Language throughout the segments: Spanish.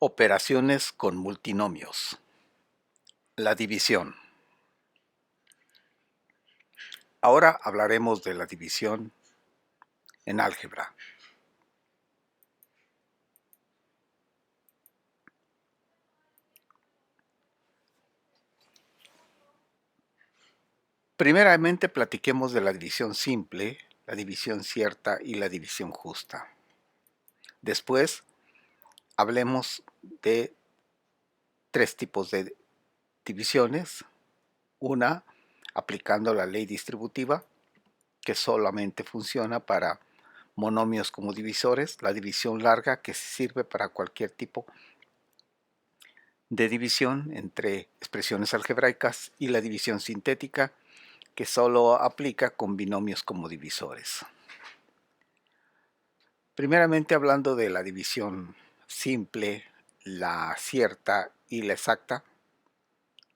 Operaciones con multinomios. La división. Ahora hablaremos de la división en álgebra. Primeramente platiquemos de la división simple, la división cierta y la división justa. Después hablemos de tres tipos de divisiones. Una, aplicando la ley distributiva, que solamente funciona para monomios como divisores. La división larga, que sirve para cualquier tipo de división entre expresiones algebraicas, y la división sintética, que solo aplica con binomios como divisores. Primeramente hablando de la división simple, la cierta y la exacta,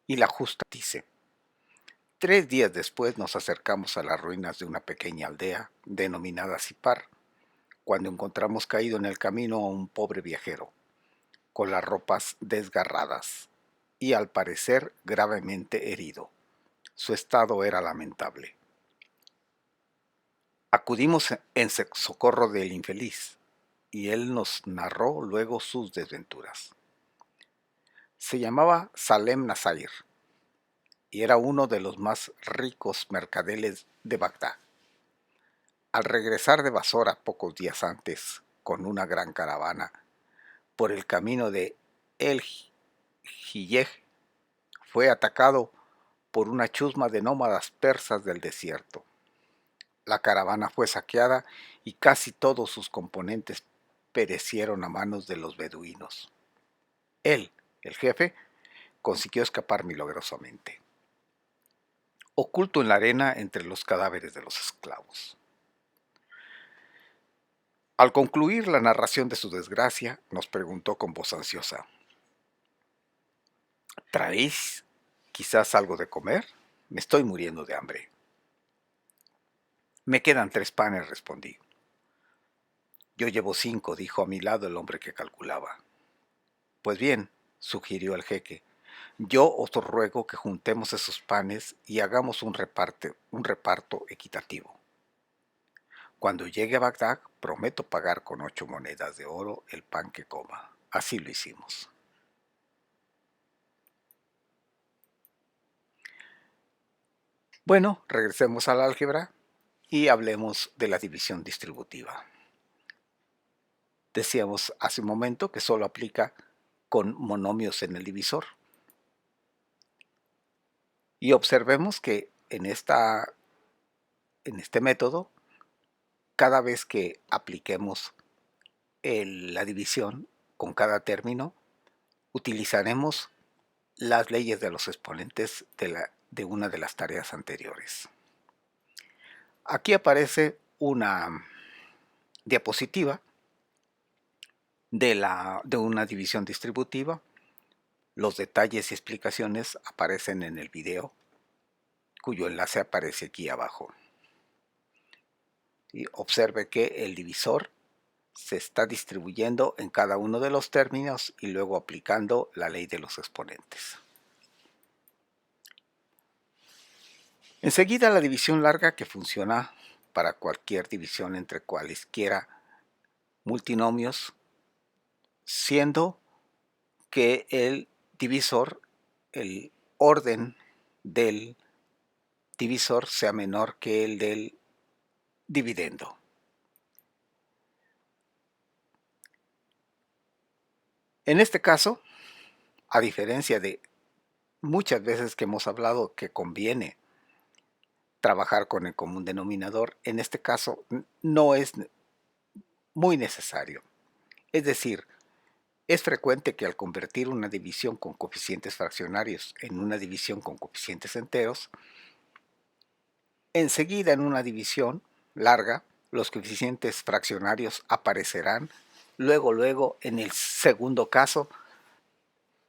y la justa, dice: 3 días después nos acercamos a las ruinas de una pequeña aldea denominada Sipar, cuando encontramos caído en el camino a un pobre viajero, con las ropas desgarradas y al parecer gravemente herido. Su estado era lamentable. Acudimos en socorro del infeliz, y él nos narró luego sus desventuras. Se llamaba Salem Nassair, y era uno de los más ricos mercaderes de Bagdad. Al regresar de Basora pocos días antes, con una gran caravana, por el camino de El Hiyej, fue atacado por una chusma de nómadas persas del desierto. La caravana fue saqueada y casi todos sus componentes perecieron a manos de los beduinos. Él, el jefe, consiguió escapar milagrosamente, oculto en la arena entre los cadáveres de los esclavos. Al concluir la narración de su desgracia, nos preguntó con voz ansiosa: ¿traéis quizás algo de comer? Me estoy muriendo de hambre. Me quedan 3 panes, respondí. Yo llevo 5, dijo a mi lado el hombre que calculaba. Pues bien, sugirió el jeque, yo os ruego que juntemos esos panes y hagamos un reparto equitativo. Cuando llegue a Bagdad, prometo pagar con 8 monedas de oro el pan que coma. Así lo hicimos. Bueno, regresemos al álgebra y hablemos de la división distributiva. Decíamos hace un momento que solo aplica con monomios en el divisor. Y observemos que en este método, cada vez que apliquemos la división con cada término, utilizaremos las leyes de los exponentes de una de las tareas anteriores. Aquí aparece una diapositiva de una división distributiva. Los detalles y explicaciones aparecen en el video, cuyo enlace aparece aquí abajo. Y observe que el divisor se está distribuyendo en cada uno de los términos y luego aplicando la ley de los exponentes. Enseguida la división larga, que funciona para cualquier división entre cualesquiera multinomios, siendo que el divisor, el orden del divisor sea menor que el del dividendo. En este caso, a diferencia de muchas veces que hemos hablado que conviene trabajar con el común denominador, en este caso no es muy necesario. Es decir, es frecuente que al convertir una división con coeficientes fraccionarios en una división con coeficientes enteros, enseguida en una división larga los coeficientes fraccionarios aparecerán luego en el segundo caso,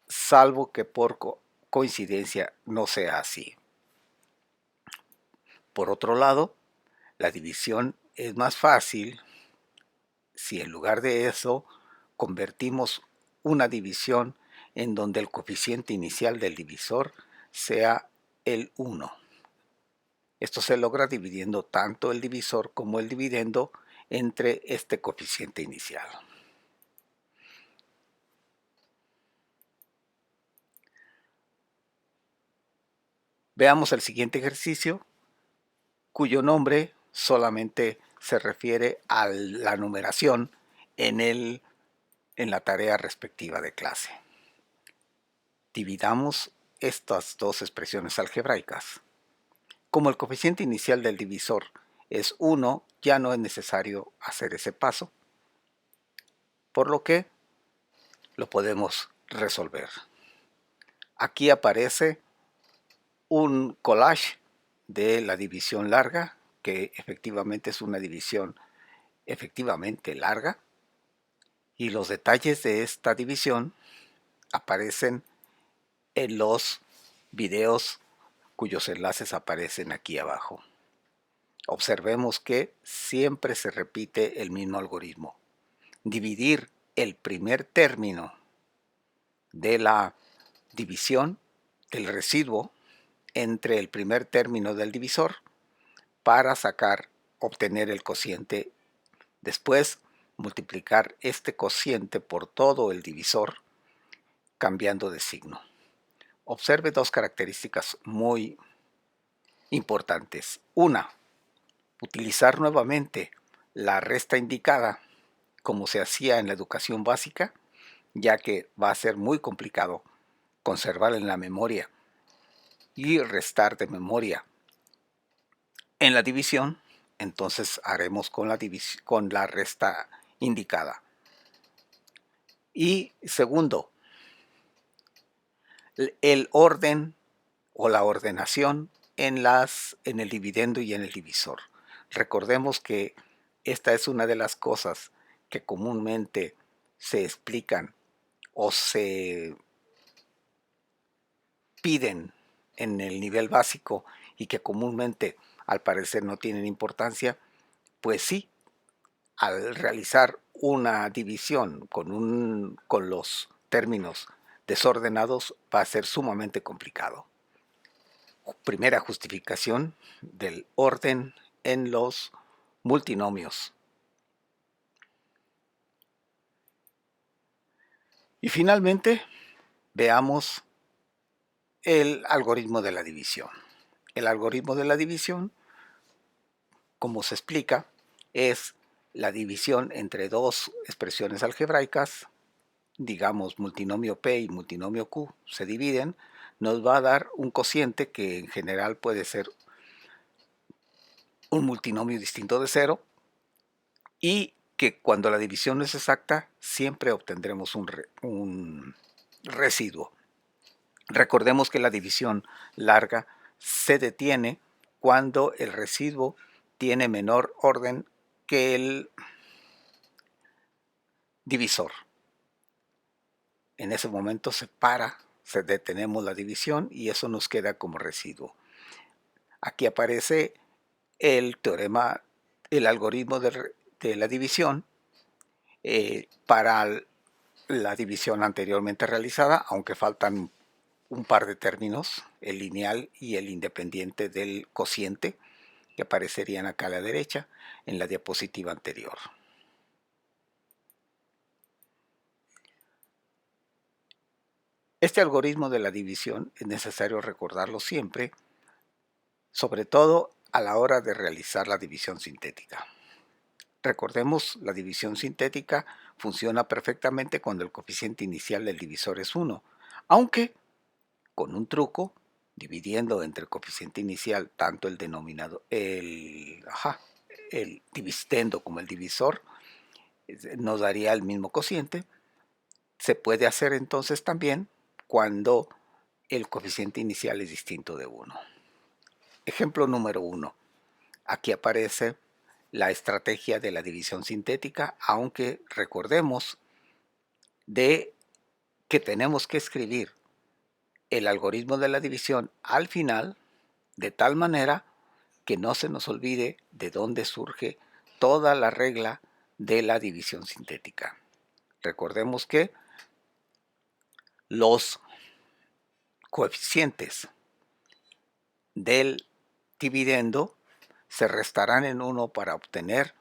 salvo que por coincidencia no sea así. Por otro lado, la división es más fácil si en lugar de eso convertimos una división en donde el coeficiente inicial del divisor sea el 1. Esto se logra dividiendo tanto el divisor como el dividendo entre este coeficiente inicial. Veamos el siguiente ejercicio, cuyo nombre solamente se refiere a la numeración en la tarea respectiva de clase. Dividamos estas dos expresiones algebraicas. Como el coeficiente inicial del divisor es 1, ya no es necesario hacer ese paso, por lo que lo podemos resolver. Aquí aparece un collage de la división larga, que efectivamente es una división efectivamente larga, y los detalles de esta división aparecen en los videos cuyos enlaces aparecen aquí abajo. Observemos que siempre se repite el mismo algoritmo. Dividir el primer término de la división del residuo entre el primer término del divisor para obtener el cociente. Después, multiplicar este cociente por todo el divisor cambiando de signo. Observe dos características muy importantes. Una, utilizar nuevamente la resta indicada como se hacía en la educación básica, ya que va a ser muy complicado conservar en la memoria y restar de memoria en la división. Entonces haremos con la resta indicada. Y segundo, el orden o la ordenación en el dividendo y en el divisor. Recordemos que esta es una de las cosas que comúnmente se explican o se piden en el nivel básico y que comúnmente al parecer no tienen importancia. Pues sí, al realizar una división con los términos desordenados va a ser sumamente complicado. Primera justificación del orden en los multinomios. Y finalmente, veamos el algoritmo de la división. El algoritmo de la división, como se explica, es la división entre dos expresiones algebraicas, digamos multinomio P y multinomio Q, se dividen, nos va a dar un cociente que en general puede ser un multinomio distinto de cero y que cuando la división no es exacta siempre obtendremos un residuo. Recordemos que la división larga se detiene cuando el residuo tiene menor orden que el divisor. En ese momento detenemos la división y eso nos queda como residuo. Aquí aparece el teorema, el algoritmo de la división para la división anteriormente realizada, aunque faltan un par de términos, el lineal y el independiente del cociente, que aparecerían acá a la derecha en la diapositiva anterior. Este algoritmo de la división es necesario recordarlo siempre, sobre todo a la hora de realizar la división sintética. Recordemos, la división sintética funciona perfectamente cuando el coeficiente inicial del divisor es 1, aunque con un truco, dividiendo entre el coeficiente inicial tanto el dividendo como el divisor, nos daría el mismo cociente. Se puede hacer entonces también cuando el coeficiente inicial es distinto de 1. Ejemplo número 1. Aquí aparece la estrategia de la división sintética, aunque recordemos de que tenemos que escribir el algoritmo de la división al final, de tal manera que no se nos olvide de dónde surge toda la regla de la división sintética. Recordemos que Los coeficientes del dividendo se restarán en 1 para obtener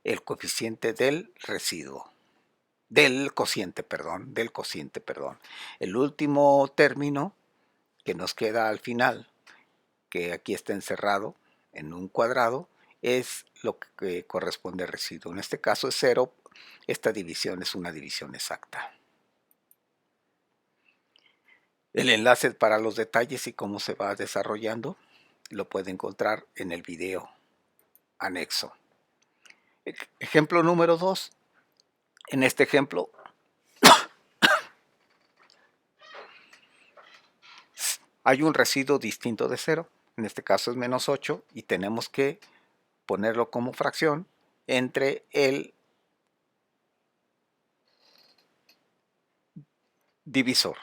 el coeficiente del residuo, del cociente, perdón. El último término que nos queda al final, que aquí está encerrado en un cuadrado, es lo que corresponde al residuo. En este caso es 0. Esta división es una división exacta. El enlace para los detalles y cómo se va desarrollando lo puede encontrar en el video anexo. Ejemplo número 2. En este ejemplo hay un residuo distinto de 0. En este caso es menos 8 y tenemos que ponerlo como fracción entre el divisor.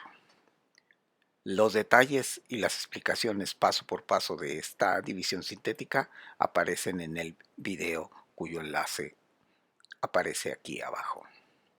Los detalles y las explicaciones paso por paso de esta división sintética aparecen en el video cuyo enlace aparece aquí abajo.